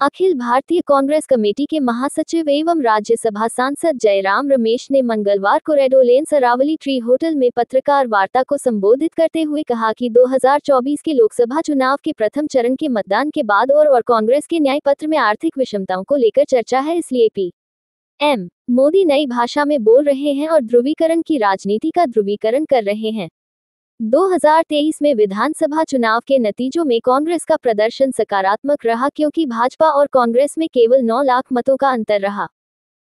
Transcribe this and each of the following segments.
Akhil Bharatiya Congress committee के महासचिव एवं राज्यसभा सांसद जयराम रमेश ने मंगलवार को रेडोलेन अरावली ट्री होटल में पत्रकार वार्ता को संबोधित करते हुए कहा कि 2024 के लोकसभा चुनाव के प्रथम चरण के मतदान के बाद और कांग्रेस के न्याय पत्र में आर्थिक विषमताओं को लेकर चर्चा है, इसलिए पीएम मोदी नई भाषा में बोल रहे हैं और ध्रुवीकरण की राजनीति का ध्रुवीकरण कर रहे हैं। 2023 में विधानसभा चुनाव के नतीजों में कांग्रेस का प्रदर्शन सकारात्मक रहा क्योंकि भाजपा और कांग्रेस में केवल 9 लाख मतों का अंतर रहा।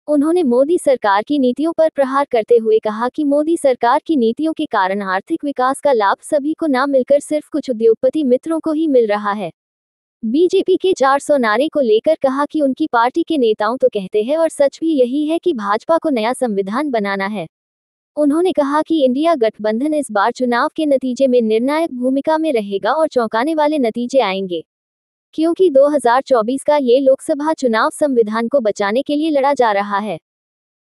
उन्होंने मोदी सरकार की नीतियों पर प्रहार करते हुए कहा कि मोदी सरकार की नीतियों के कारण आर्थिक विकास का लाभ सभी को न मिलकर सिर्फ कुछ उद्योगपति मित्रों को ही मिल रहा है। बीजेपी के 400 नारे को लेकर कहा कि उनकी पार्टी के नेताओं तो कहते हैं और सच भी यही है कि भाजपा को नया संविधान बनाना है। उन्होंने कहा कि इंडिया गठबंधन इस बार चुनाव के नतीजे में निर्णायक भूमिका में रहेगा और चौंकाने वाले नतीजे आएंगे, क्योंकि 2024 का ये लोकसभा चुनाव संविधान को बचाने के लिए लड़ा जा रहा है।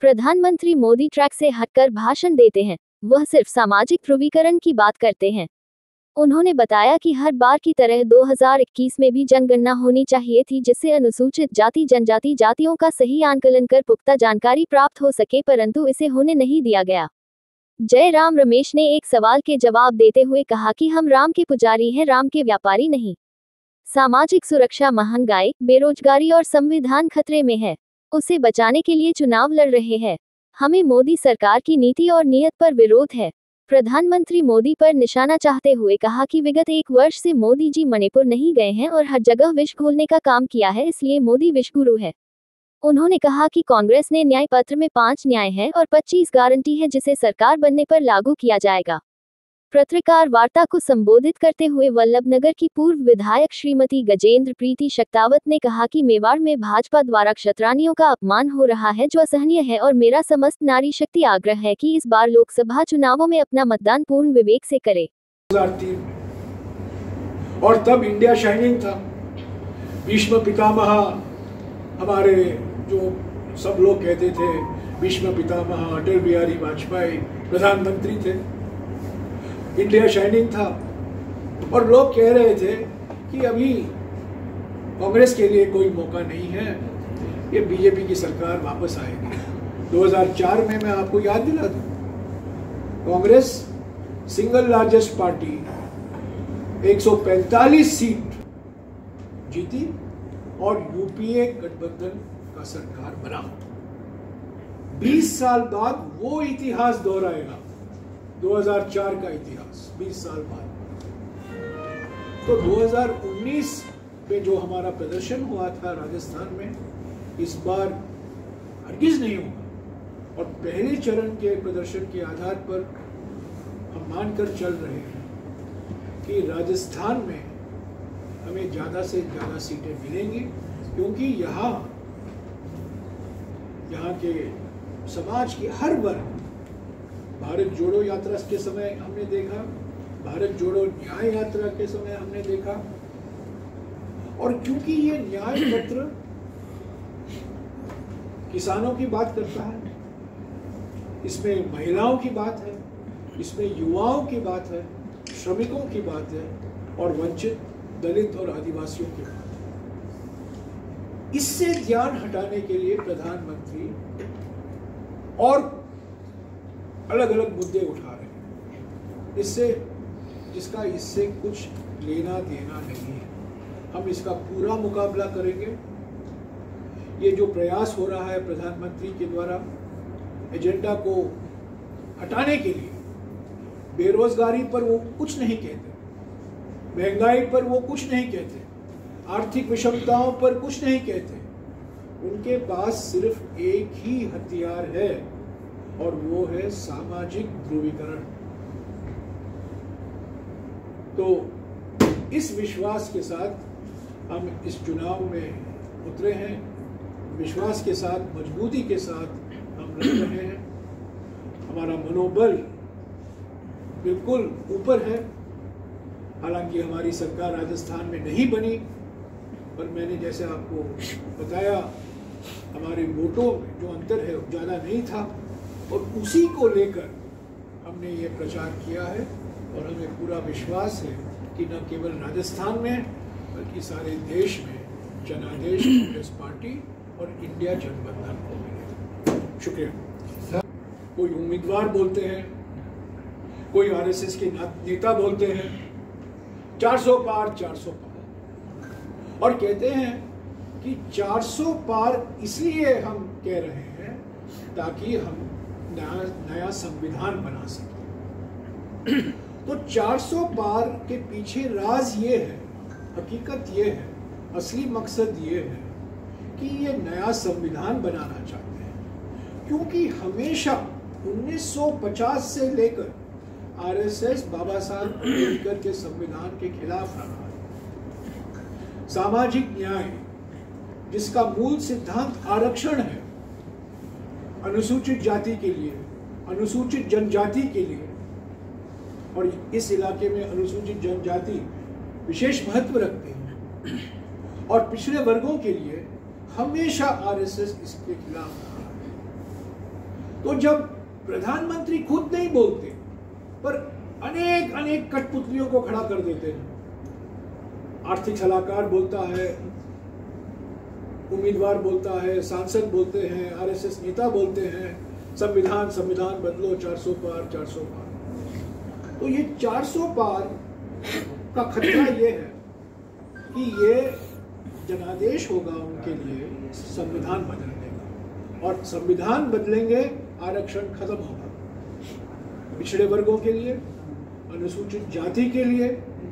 प्रधानमंत्री मोदी ट्रैक से हटकर भाषण देते हैं, वह सिर्फ सामाजिक ध्रुवीकरण की बात करते हैं। उन्होंने बताया कि हर बार की तरह 2021 में भी जनगणना होनी चाहिए थी, जिससे अनुसूचित जाति जनजाति जातियों का सही आंकलन कर पुख्ता जानकारी प्राप्त हो सके, परंतु इसे होने नहीं दिया गया। जयराम रमेश ने एक सवाल के जवाब देते हुए कहा कि हम राम के पुजारी हैं, राम के व्यापारी नहीं। सामाजिक सुरक्षा, महंगाई, बेरोजगारी और संविधान खतरे में है, उसे बचाने के लिए चुनाव लड़ रहे हैं। हमें मोदी सरकार की नीति और नीयत पर विरोध है। प्रधानमंत्री मोदी पर निशाना चाहते हुए कहा कि विगत 1 वर्ष से मोदी जी मणिपुर नहीं गए हैं और हर जगह विष घोलने का काम किया है, इसलिए मोदी विषगुरु है। उन्होंने कहा कि कांग्रेस ने न्याय पत्र में 5 न्याय है और 25 गारंटी है, जिसे सरकार बनने पर लागू किया जाएगा। पत्रकार वार्ता को संबोधित करते हुए वल्लभनगर की पूर्व विधायक श्रीमती गजेंद्र प्रीति शक्तावत ने कहा कि मेवाड़ में भाजपा द्वारा क्षत्रानियों का अपमान हो रहा है, जो असहनीय है, और मेरा समस्त नारी शक्ति आग्रह है कि इस बार लोकसभा चुनावों में अपना मतदान पूर्ण विवेक से करे। और तब इंडिया शाइनिंग था। भीष्म पितामह, हमारे जो सब लोग कहते थे, भीष्म पितामह अटल बिहारी वाजपेयी प्रधानमंत्री थे। इंडिया शाइनिंग था और लोग कह रहे थे कि अभी कांग्रेस के लिए कोई मौका नहीं है, ये बीजेपी की सरकार वापस आएगी। 2004 में मैं आपको याद दिला दूं, Congress single largest party 145 seat जीती और यूपीए गठबंधन का सरकार बना। 20 साल बाद वो इतिहास दोहराएगा, 2004 का इतिहास 20 साल बाद। तो 2019 में जो हमारा प्रदर्शन हुआ था राजस्थान में, इस बार हरगिज नहीं होगा। और पहले चरण के प्रदर्शन के आधार पर हम मानकर चल रहे हैं कि राजस्थान में हमें ज़्यादा से ज़्यादा सीटें मिलेंगी, क्योंकि यहाँ के समाज के हर वर्ग, भारत जोड़ो यात्रा के समय हमने देखा, भारत जोड़ो न्याय यात्रा के समय हमने देखा, और क्योंकि ये न्याय पत्र किसानों की बात करता है, इसमें महिलाओं की बात है, इसमें युवाओं की बात है, श्रमिकों की बात है और वंचित दलित और आदिवासियों की बात है। इससे ध्यान हटाने के लिए प्रधानमंत्री और अलग अलग मुद्दे उठा रहे हैं, इससे कुछ लेना देना नहीं है। हम इसका पूरा मुकाबला करेंगे। ये जो प्रयास हो रहा है प्रधानमंत्री के द्वारा एजेंडा को हटाने के लिए, बेरोजगारी पर वो कुछ नहीं कहते, महंगाई पर वो कुछ नहीं कहते, आर्थिक विषमताओं पर कुछ नहीं कहते। उनके पास सिर्फ एक ही हथियार है और वो है सामाजिक ध्रुवीकरण। तो इस विश्वास के साथ हम इस चुनाव में उतरे हैं, विश्वास के साथ, मजबूती के साथ हम लड़ रहे हैं। हमारा मनोबल बिल्कुल ऊपर है। हालांकि हमारी सरकार राजस्थान में नहीं बनी, पर मैंने जैसे आपको बताया, हमारे वोटों में जो अंतर है ज़्यादा नहीं था, और उसी को लेकर हमने ये प्रचार किया है। और हमें पूरा विश्वास है कि न केवल राजस्थान में बल्कि सारे देश में जनादेश कांग्रेस पार्टी और इंडिया गठबंधन को मिलेगा। शुक्रिया। कोई उम्मीदवार बोलते हैं, कोई आरएसएस के नेता बोलते हैं 400 पार 400 पार, और कहते हैं कि 400 पार इसलिए हम कह रहे हैं ताकि हम नया संविधान बना सकें। तो 400 पार के पीछे राज ये है, हकीकत ये है, असली मकसद ये है कि ये नया संविधान बनाना चाहते हैं, क्योंकि हमेशा 1950 से लेकर आरएसएस बाबा साहब अम्बेडकर के संविधान के खिलाफ रहा है। सामाजिक न्याय, जिसका मूल सिद्धांत आरक्षण है, अनुसूचित जाति के लिए, अनुसूचित जनजाति के लिए, और इस इलाके में अनुसूचित जनजाति विशेष महत्व रखते हैं, और पिछड़े वर्गों के लिए हमेशा आरएसएस इसके खिलाफ रहा है। तो जब प्रधानमंत्री खुद नहीं बोलते पर अनेक कठपुतलियों को खड़ा कर देते हैं, आर्थिक सलाहकार बोलता है, उम्मीदवार बोलता है, सांसद बोलते हैं, आरएसएस नेता बोलते हैं, संविधान बदलो, 400 पार 400 पार। तो ये 400 पार का खतरा ये है कि ये जनादेश होगा उनके लिए संविधान बदलने का, और संविधान बदलेंगे आरक्षण खत्म होगा पिछड़े वर्गों के लिए, अनुसूचित जाति के लिए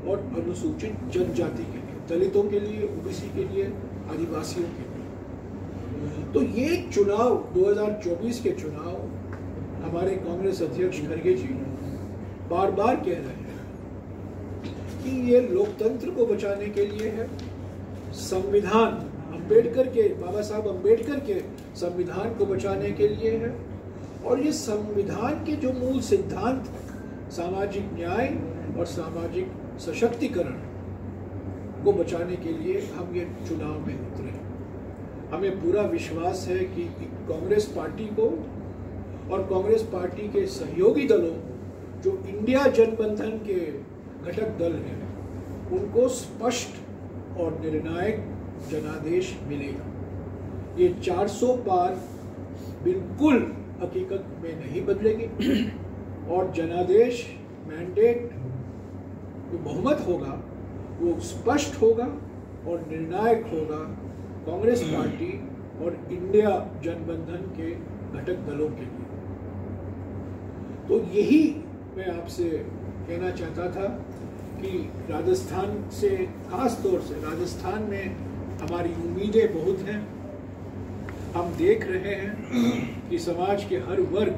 और अनुसूचित जनजाति के लिए, दलितों के लिए, ओबीसी के लिए, आदिवासियों के लिए। तो ये चुनाव 2024 के चुनाव हमारे कांग्रेस अध्यक्ष खड़गे जी बार बार कह रहे हैं कि ये लोकतंत्र को बचाने के लिए है, संविधान अंबेडकर के, बाबा साहब अंबेडकर के संविधान को बचाने के लिए है, और ये संविधान के जो मूल सिद्धांत सामाजिक न्याय और सामाजिक सशक्तिकरण को बचाने के लिए हम ये चुनाव में उतरे। हमें पूरा विश्वास है कि कांग्रेस पार्टी को और कांग्रेस पार्टी के सहयोगी दलों, जो इंडिया गठबंधन के घटक दल हैं, उनको स्पष्ट और निर्णायक जनादेश मिलेगा। ये 400 पार बिल्कुल हकीकत में नहीं बदलेगी, और जनादेश मैंडेट जो बहुमत होगा वो स्पष्ट होगा और निर्णायक होगा कांग्रेस पार्टी और इंडिया गठबंधन के घटक दलों के लिए। तो यही मैं आपसे कहना चाहता था कि राजस्थान से, खास तौर से राजस्थान में हमारी उम्मीदें बहुत हैं। हम देख रहे हैं कि समाज के हर वर्ग